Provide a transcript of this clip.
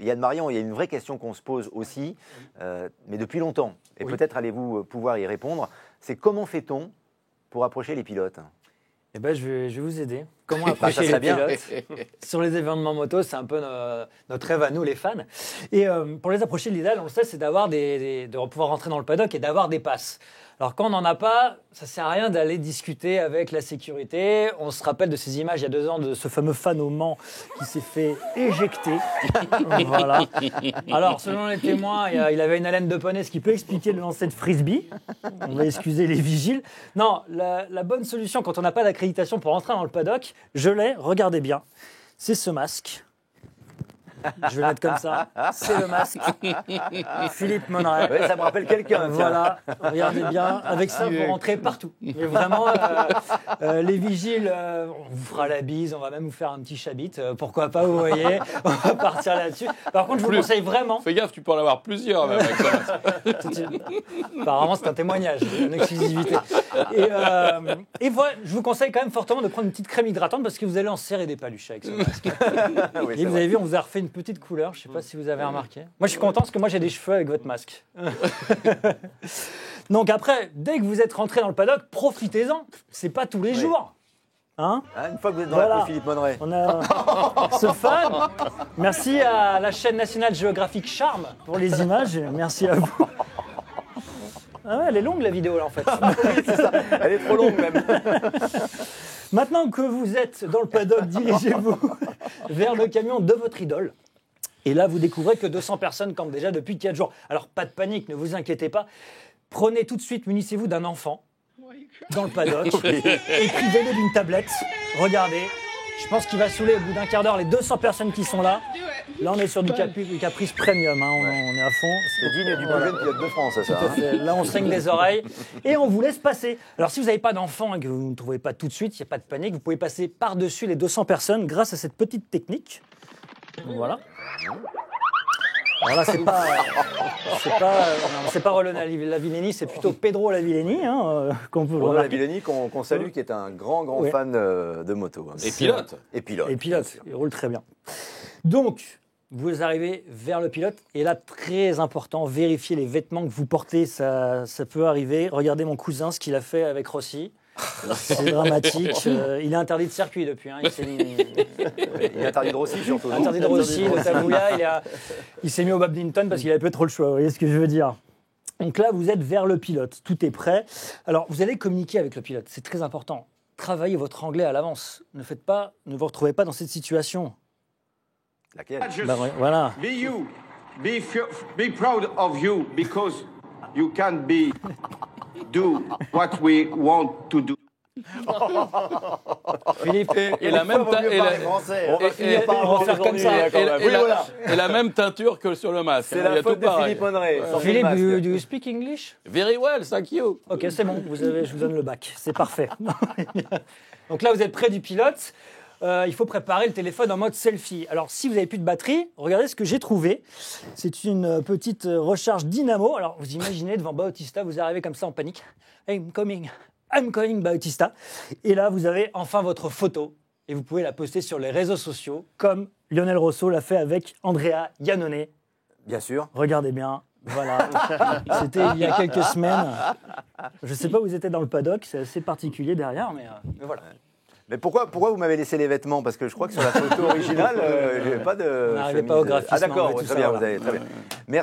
Yann Marion, il y a une vraie question qu'on se pose aussi, mais depuis longtemps, et peut-être allez-vous pouvoir y répondre, c'est comment fait-on pour approcher les pilotes ? Eh ben, je vais vous aider. Comment approcher les pilotes sur les événements moto, c'est un peu notre rêve à nous, les fans. Et pour les approcher, l'idéal, on le sait, c'est de pouvoir rentrer dans le paddock et d'avoir des passes. Alors quand on n'en a pas, ça ne sert à rien d'aller discuter avec la sécurité. On se rappelle de ces images il y a 2 ans de ce fameux fan au Mans qui s'est fait éjecter. Voilà. Alors selon les témoins, il avait une haleine de poney, ce qui peut expliquer le lancer de frisbee. On va excuser les vigiles. Non, la bonne solution quand on n'a pas d'accréditation pour rentrer dans le paddock, je l'ai, regardez bien, c'est ce masque. Je vais le mettre comme ça. C'est le masque. Philippe Monneret. Ouais, ça me rappelle quelqu'un. Voilà, regardez bien. Avec ça, vous rentrez partout. Mais vraiment, les vigiles, on vous fera la bise, on va même vous faire un petit chabit. Pourquoi pas, vous voyez. On va partir là-dessus. Par contre, je vous conseille vraiment. Fais gaffe, tu peux en avoir plusieurs même avec ça. Apparemment, c'est un témoignage, une exclusivité. Et voilà, je vous conseille quand même fortement de prendre une petite crème hydratante parce que vous allez en serrer des paluches avec ce masque. Oui, et vous avez vu, on vous a refait une petite couleur, je ne sais pas si vous avez remarqué. Moi, je suis content parce que moi, j'ai des cheveux avec votre masque. Donc après, dès que vous êtes rentré dans le paddock, profitez-en. C'est pas tous les jours. Hein, une fois que vous êtes dans la peau, Philippe Monneret. On a ce fan. Merci à la chaîne nationale géographique Charme pour les images. Merci à vous. Ah ouais, elle est longue la vidéo là en fait. Oui, c'est ça. Elle est trop longue même. Maintenant que vous êtes dans le paddock, dirigez-vous vers le camion de votre idole. Et là, vous découvrez que 200 personnes campent déjà depuis 4 jours. Alors, pas de panique, ne vous inquiétez pas. Prenez tout de suite, munissez-vous d'un enfant dans le paddock et privez-le d'une tablette. Regardez, je pense qu'il va saouler au bout d'un quart d'heure les 200 personnes qui sont là. Là, on est sur du Caprice Premium, hein. On est à fond. C'est digne du plus jeune pilote de France, ça. Là, on saigne des oreilles et on vous laisse passer. Alors, si vous n'avez pas d'enfant et que vous ne trouvez pas tout de suite, il n'y a pas de panique, vous pouvez passer par-dessus les 200 personnes grâce à cette petite technique. Voilà. Alors là, c'est pas Roland Lavillenie, c'est plutôt Pedro Lavillenie, hein, qu'on peut Roland Lavillenie, qu'on salue, qui est un grand fan de moto. Et pilote. Et pilote. Il roule très bien. Donc, vous arrivez vers le pilote, et là, très important, vérifiez les vêtements que vous portez, ça peut arriver. Regardez mon cousin, ce qu'il a fait avec Rossi. C'est dramatique. Il est interdit de circuit depuis. Hein. Il est interdit de Rossi surtout. Interdit de Rossi, de Tabouya. Il s'est mis au badminton parce qu'il avait peu trop le choix. Vous voyez ce que je veux dire ? Donc là, vous êtes vers le pilote. Tout est prêt. Alors, vous allez communiquer avec le pilote. C'est très important. Travaillez votre anglais à l'avance. Ne vous retrouvez pas dans cette situation. Laquelle ? Voilà. Be you. Be proud of you because you can do what we want to do. Philippe, et la même et la même teinture que sur le masque. C'est la faute de Philippe Monneret. Philippe, do you speak English? Very well, thank you. Ok, c'est bon, je vous donne le bac, c'est parfait. Donc là, vous êtes près du pilote. Il faut préparer le téléphone en mode selfie. Alors, si vous n'avez plus de batterie, regardez ce que j'ai trouvé. C'est une petite recharge dynamo. Alors, vous imaginez devant Bautista, vous arrivez comme ça en panique. I'm coming Bautista. Et là, vous avez enfin votre photo. Et vous pouvez la poster sur les réseaux sociaux, comme Lionel Rosso l'a fait avec Andrea Iannone. Bien sûr. Regardez bien. Voilà. C'était il y a quelques semaines. Je ne sais pas où vous étiez dans le paddock. C'est assez particulier derrière, mais voilà. Mais pourquoi vous m'avez laissé les vêtements ? Parce que je crois que sur la photo originale, je n'avais pas de... On n'arrivait pas au graphisme. Ah d'accord, tout très ça, bien, voilà. vous avez très bien. Merci.